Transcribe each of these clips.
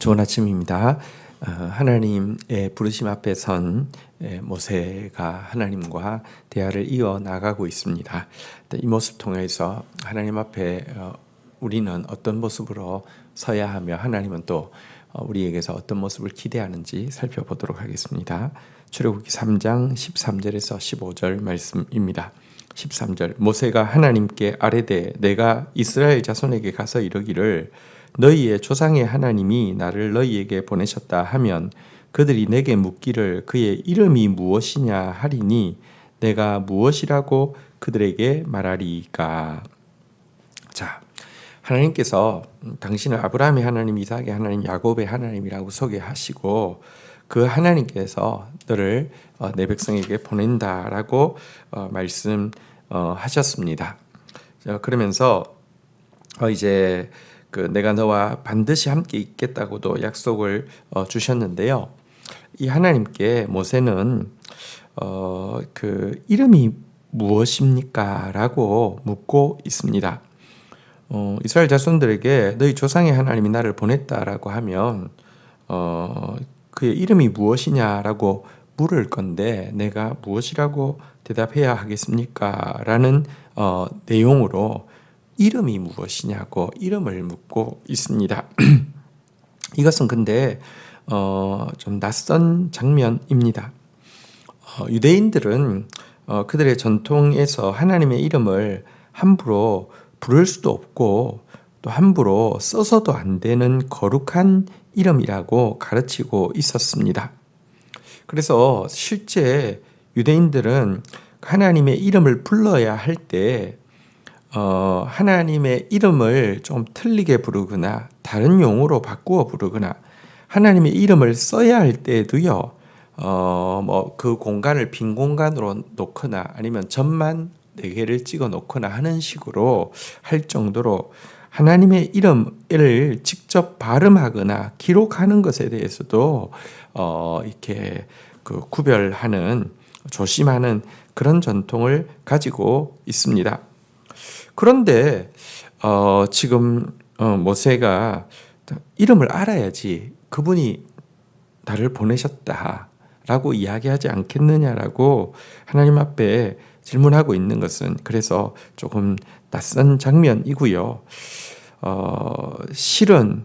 좋은 아침입니다. 하나님의 부르심 앞에 선 모세가 하나님과 대화를 이어 나가고 있습니다. 이 모습 통해서 하나님 앞에 우리는 어떤 모습으로 서야 하며 하나님은 또 우리에게서 어떤 모습을 기대하는지 살펴보도록 하겠습니다. 출애굽기 3장 13절에서 15절 말씀입니다. 13절 모세가 하나님께 아뢰되 내가 이스라엘 자손에게 가서 이르기를 너희의 조상의 하나님이 나를 너희에게 보내셨다 하면 그들이 내게 묻기를 그의 이름이 무엇이냐 하리니 내가 무엇이라고 그들에게 말하리까. 자, 하나님께서 당신을 아브라함의 하나님, 이삭의 하나님, 야곱의 하나님이라고 소개하시고 그 하나님께서 너를 내 백성에게 보낸다라고 말씀하셨습니다. 그러면서 이제 내가 너와 반드시 함께 있겠다고도 약속을 주셨는데요. 이 하나님께 모세는 그 이름이 무엇입니까? 라고 묻고 있습니다. 이스라엘 자손들에게 너희 조상의 하나님이 나를 보냈다라고 하면 그의 이름이 무엇이냐라고 물을 건데 내가 무엇이라고 대답해야 하겠습니까? 라는 내용으로 이름이 무엇이냐고 이름을 묻고 있습니다. 이것은 근데 좀 낯선 장면입니다. 유대인들은 그들의 전통에서 하나님의 이름을 함부로 부를 수도 없고 또 함부로 써서도 안 되는 거룩한 이름이라고 가르치고 있었습니다. 그래서 실제 유대인들은 하나님의 이름을 불러야 할 때 하나님의 이름을 좀 틀리게 부르거나 다른 용어로 바꾸어 부르거나 하나님의 이름을 써야 할 때도요. 그 공간을 빈 공간으로 놓거나 아니면 점만 4개를 찍어 놓거나 하는 식으로 할 정도로 하나님의 이름을 직접 발음하거나 기록하는 것에 대해서도 이렇게 구별하는 조심하는 그런 전통을 가지고 있습니다. 그런데 지금 모세가 이름을 알아야지 그분이 나를 보내셨다라고 이야기하지 않겠느냐라고 하나님 앞에 질문하고 있는 것은 그래서 조금 낯선 장면이고요. 실은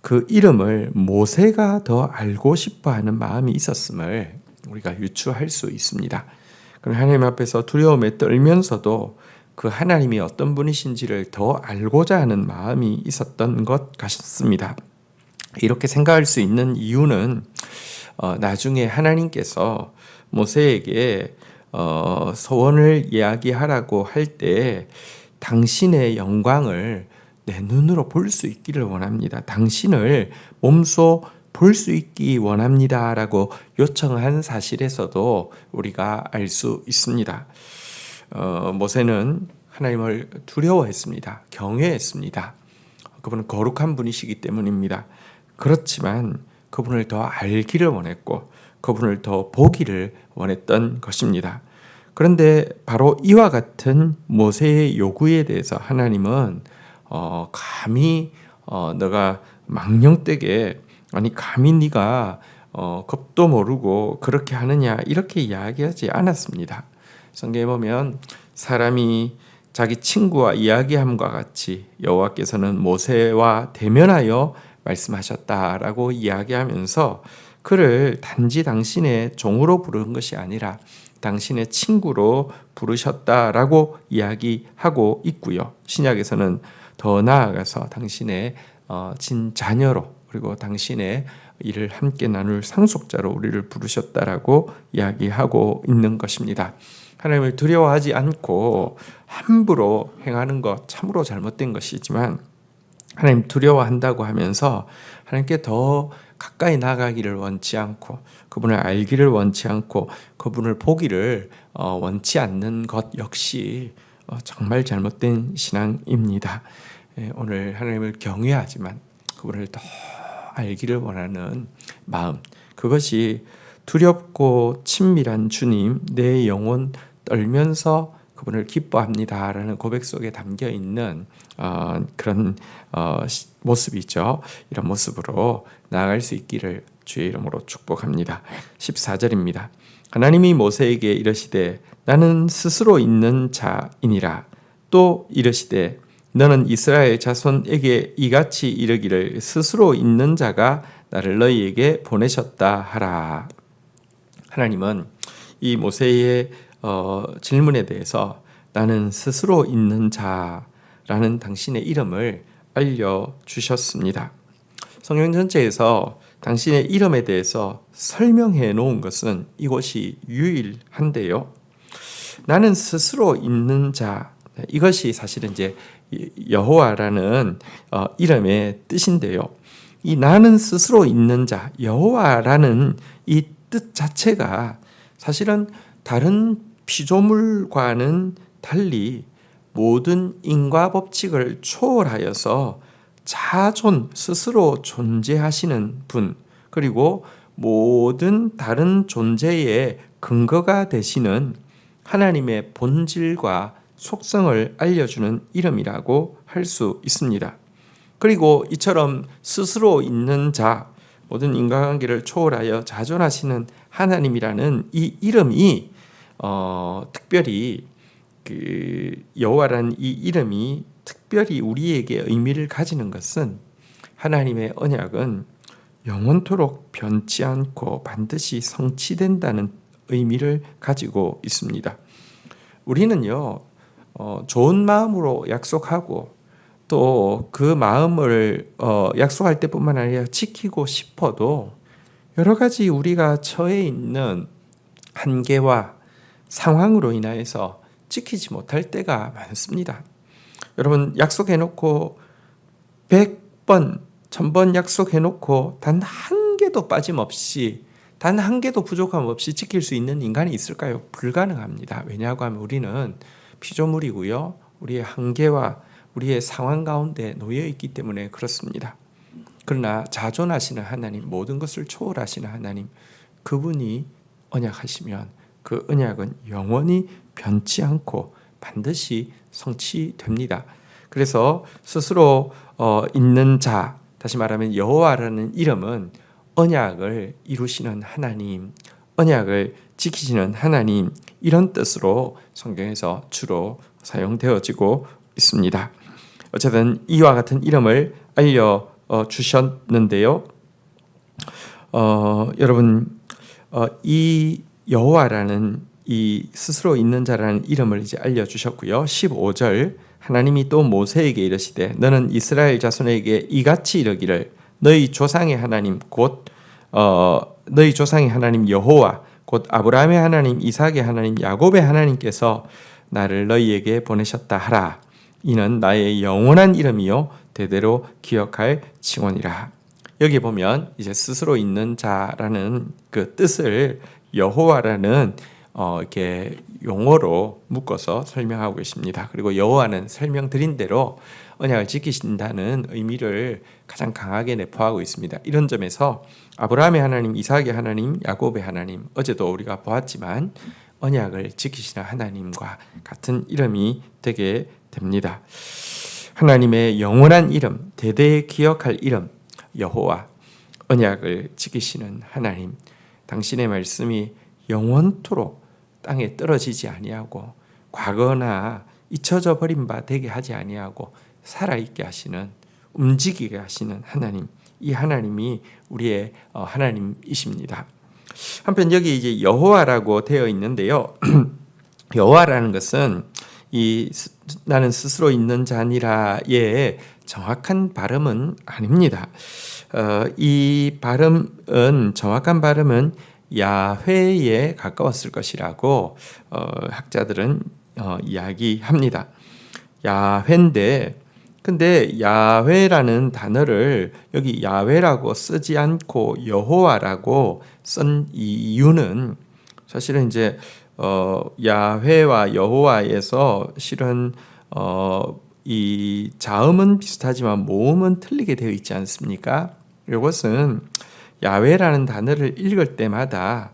그 이름을 모세가 더 알고 싶어하는 마음이 있었음을 우리가 유추할 수 있습니다. 그럼 하나님 앞에서 두려움에 떨면서도 그 하나님이 어떤 분이신지를 더 알고자 하는 마음이 있었던 것 같습니다. 이렇게 생각할 수 있는 이유는 나중에 하나님께서 모세에게 소원을 이야기하라고 할 때 당신의 영광을 내 눈으로 볼 수 있기를 원합니다. 당신을 몸소 볼 수 있기 원합니다. 라고 요청한 사실에서도 우리가 알 수 있습니다. 모세는 하나님을 두려워했습니다. 경외했습니다. 그분은 거룩한 분이시기 때문입니다. 그렇지만 그분을 더 알기를 원했고 그분을 더 보기를 원했던 것입니다. 그런데 바로 이와 같은 모세의 요구에 대해서 하나님은 감히 너가 망령되게 아니 감히 네가 겁도 모르고 그렇게 하느냐 이렇게 이야기하지 않았습니다. 성경에 보면 사람이 자기 친구와 이야기함과 같이 여호와께서는 모세와 대면하여 말씀하셨다라고 이야기하면서 그를 단지 당신의 종으로 부른 것이 아니라 당신의 친구로 부르셨다라고 이야기하고 있고요. 신약에서는 더 나아가서 당신의 친자녀로 그리고 당신의 일을 함께 나눌 상속자로 우리를 부르셨다라고 이야기하고 있는 것입니다. 하나님을 두려워하지 않고 함부로 행하는 것 참으로 잘못된 것이지만 하나님 두려워한다고 하면서 하나님께 더 가까이 나가기를 원치 않고 그분을 알기를 원치 않고 그분을 보기를 원치 않는 것 역시 정말 잘못된 신앙입니다. 오늘 하나님을 경외하지만 그분을 더 알기를 원하는 마음, 그것이 두렵고 친밀한 주님, 내 영혼 떨면서 그분을 기뻐합니다라는 고백 속에 담겨 있는 그런 모습이죠. 이런 모습으로 나아갈 수 있기를 주의 이름으로 축복합니다. 14절입니다. 하나님이 모세에게 이르시되 나는 스스로 있는 자이니라. 또 이르시되 너는 이스라엘 자손에게 이같이 이르기를 스스로 있는 자가 나를 너희에게 보내셨다 하라. 하나님은 이 모세의 질문에 대해서 나는 스스로 있는 자라는 당신의 이름을 알려주셨습니다. 성경 전체에서 당신의 이름에 대해서 설명해 놓은 것은 이곳이 유일한데요. 나는 스스로 있는 자, 이것이 사실은 이제 여호와라는 이름의 뜻인데요. 이 나는 스스로 있는 자, 여호와라는 이 뜻 자체가 사실은 다른 피조물과는 달리 모든 인과 법칙을 초월하여서 자존, 스스로 존재하시는 분, 그리고 모든 다른 존재의 근거가 되시는 하나님의 본질과 속성을 알려주는 이름이라고 할 수 있습니다. 그리고 이처럼 스스로 있는 자, 모든 인간관계를 초월하여 자존하시는 하나님이라는 이 이름이 특별히 여호와라는 이 이름이 특별히 우리에게 의미를 가지는 것은 하나님의 언약은 영원토록 변치 않고 반드시 성취된다는 의미를 가지고 있습니다. 우리는요, 좋은 마음으로 약속하고 또 그 마음을 약속할 때뿐만 아니라 지키고 싶어도 여러 가지 우리가 처해 있는 한계와 상황으로 인하여서 지키지 못할 때가 많습니다. 여러분, 약속해놓고 100번, 1000번 약속해놓고 단 한 개도 빠짐없이, 단 한 개도 부족함 없이 지킬 수 있는 인간이 있을까요? 불가능합니다. 왜냐하고 하면 우리는 피조물이고요. 우리의 한계와 우리의 상황 가운데 놓여 있기 때문에 그렇습니다. 그러나 자존하시는 하나님, 모든 것을 초월하시는 하나님, 그분이 언약하시면 그 언약은 영원히 변치 않고 반드시 성취됩니다. 그래서 스스로 있는 자, 다시 말하면 여호와라는 이름은 언약을 이루시는 하나님, 언약을 지키시는 하나님, 이런 뜻으로 성경에서 주로 사용되어지고 있습니다. 어쨌든 이와 같은 이름을 알려주셨는데요. 여러분, 이 여호와라는 이 스스로 있는 자라는 이름을 이제 알려주셨고요. 15절 하나님이 또 모세에게 이르시되 너는 이스라엘 자손에게 이같이 이르기를 너희 조상의 하나님 곧 너희 조상의 하나님 여호와 곧 아브라함의 하나님 이삭의 하나님 야곱의 하나님께서 나를 너희에게 보내셨다 하라. 이는 나의 영원한 이름이요 대대로 기억할 칭언이라. 여기 보면 이제 스스로 있는 자라는 그 뜻을 여호와라는 이렇게 용어로 묶어서 설명하고 있습니다. 그리고 여호와는 설명드린 대로 언약을 지키신다는 의미를 가장 강하게 내포하고 있습니다. 이런 점에서 아브라함의 하나님, 이삭의 하나님, 야곱의 하나님, 어제도 우리가 보았지만 언약을 지키시는 하나님과 같은 이름이 되게 됩니다. 하나님의 영원한 이름, 대대에 기억할 이름, 여호와, 언약을 지키시는 하나님, 당신의 말씀이 영원토록 땅에 떨어지지 아니하고 과거나 잊혀져 버린 바 되게 하지 아니하고 살아있게 하시는, 움직이게 하시는 하나님, 이 하나님이 우리의 하나님이십니다. 한편 여기 이제 여호와라고 되어 있는데요. 여호와라는 것은 이 나는 스스로 있는 자니라의 정확한 발음은 아닙니다. 이 발음은 정확한 발음은 야훼에 가까웠을 것이라고 학자들은 이야기합니다. 야훼인데 근데 야훼라는 단어를 여기 야훼라고 쓰지 않고 여호와라고 쓴 이유는 사실은 이제 야훼와 여호와에서 실은 이 자음은 비슷하지만 모음은 틀리게 되어 있지 않습니까? 이것은 야훼라는 단어를 읽을 때마다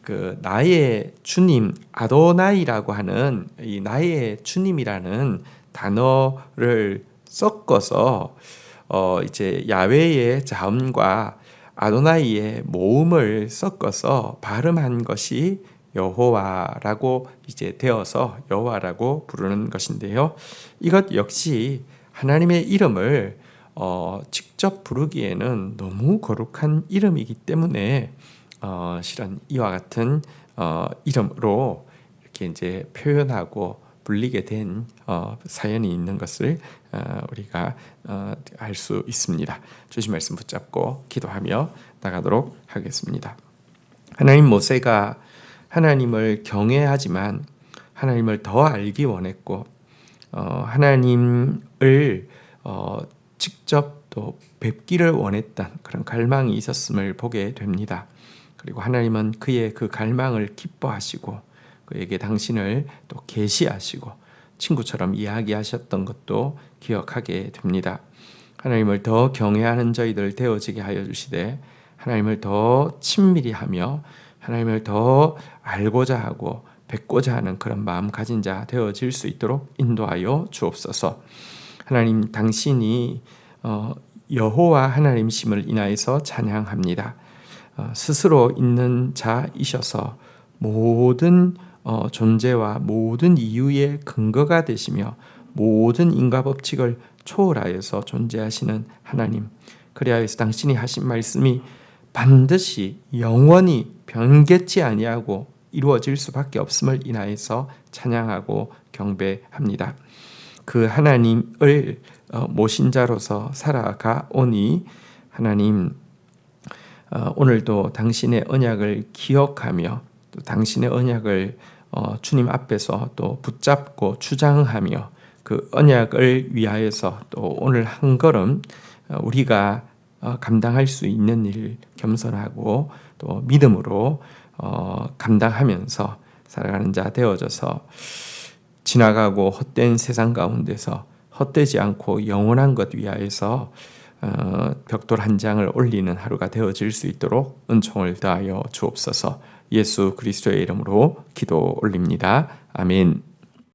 그 나의 주님 아도나이라고 하는 이 나의 주님이라는 단어를 섞어서 이제 야훼의 자음과 아도나이의 모음을 섞어서 발음한 것이 여호와라고 이제 되어서 여호와라고 부르는 것인데요. 이것 역시 하나님의 이름을 직접 부르기에는 너무 거룩한 이름이기 때문에 실은 이와 같은 이름으로 이렇게 이제 표현하고 불리게 된 사연이 있는 것을 우리가 알 수 있습니다. 주신 말씀 붙잡고 기도하며 나가도록 하겠습니다. 하나님, 모세가 하나님을 경외하지만 하나님을 더 알기 원했고 하나님을 직접 또 뵙기를 원했던 그런 갈망이 있었음을 보게 됩니다. 그리고 하나님은 그의 그 갈망을 기뻐하시고 그에게 당신을 또 계시하시고 친구처럼 이야기하셨던 것도 기억하게 됩니다. 하나님을 더 경외하는 저희들 되어지게 하여 주시되 하나님을 더 친밀히 하며 하나님을 더 알고자 하고 뵙고자 하는 그런 마음 가진 자 되어질 수 있도록 인도하여 주옵소서. 하나님, 당신이 여호와 하나님심을 인하여서 찬양합니다. 스스로 있는 자이셔서 모든 존재와 모든 이유의 근거가 되시며 모든 인과법칙을 초월하여서 존재하시는 하나님, 그리하여서 당신이 하신 말씀이 반드시 영원히 변개치 아니하고 이루어질 수밖에 없음을 인하여서 찬양하고 경배합니다. 그 하나님을 모신 자로서 살아가오니 하나님, 오늘도 당신의 언약을 기억하며 또 당신의 언약을 주님 앞에서 또 붙잡고 주장하며 그 언약을 위하여서 또 오늘 한 걸음 우리가 감당할 수 있는 일 겸손하고 또 믿음으로 감당하면서 살아가는 자 되어져서 지나가고 헛된 세상 가운데서 헛되지 않고 영원한 것 위하여서 벽돌 한 장을 올리는 하루가 되어질 수 있도록 은총을 다하여 주옵소서. 예수 그리스도의 이름으로 기도 올립니다. 아멘.